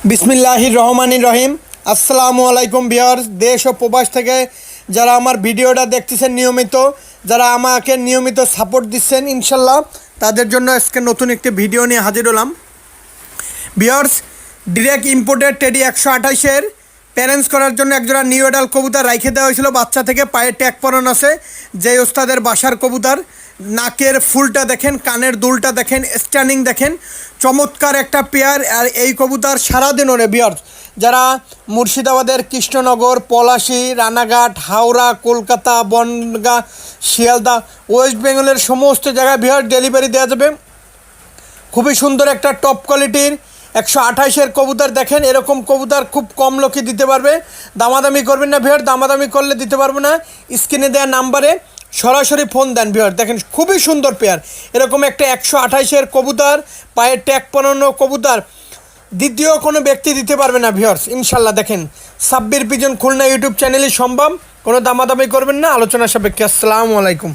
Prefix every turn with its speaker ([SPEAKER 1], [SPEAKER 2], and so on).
[SPEAKER 1] বিসমিল্লাহির রহমানির রহিম। আসসালামু আলাইকুম ভিউয়ার্স, দেশ ও প্রবাস থেকে যারা আমার ভিডিওটা দেখতেছেন নিয়মিত, যারা আমাকে নিয়মিত সাপোর্ট দিচ্ছেন, ইনশাল্লাহ তাদের জন্য আজকে নতুন একটি ভিডিও নিয়ে হাজির হলাম। ভিউয়ার্স, ডিরেক্ট ইম্পোর্টেড টেডি 128-এর প্যারেন্টস করার জন্য একজোড়া নিউ এডাল কবুতর রাইখে দেওয়া হয়েছিল। বাচ্চা থেকে পায়ে ট্যাগ পরানো আছে, যে ওস্তাদের বাসার কবুতর। নাকের ফুলটা দেখেন, কানের দুলটা দেখেন, স্ট্যান্ডিং দেখেন, চমৎকার একটা পেয়ার। আর এই কবুতর সারাদিন ওরে ভিউয়ার্স, যারা মুর্শিদাবাদের কৃষ্ণনগর, পলাশী, রানাঘাট, হাওড়া, কলকাতা, বনগাঁ, শিয়ালদা, ওয়েস্ট বেঙ্গলের সমস্ত জায়গায় ভিউয়ার্স ডেলিভারি দেওয়া যাবে। খুবই সুন্দর একটা টপ কোয়ালিটির 128-এর কবুতর দেখেন। এরকম কবুতর খুব কম লোকই দিতে পারবে। দামাদামি করবেন না ভিউয়ার, দামাদামি করলে দিতে পারবো না। স্ক্রিনে দেওয়া নাম্বারে সরাসরি ফোন দেন ভিউয়ার। দেখেন খুবই সুন্দর পেয়ার। এরকম একটা 128-এর কবুতর, পায়ে ট্যাগ পরানো কবুতর দ্বিতীয় কোনো ব্যক্তি দিতে পারবে না ভিউয়ার্স, ইনশাল্লাহ। দেখেন সাব্বির পিজন খুলনা ইউটিউব চ্যানেলই সম্ভব। কোনো দামাদামি করবেন না, আলোচনা সাপেক্ষে। আসসালামু আলাইকুম।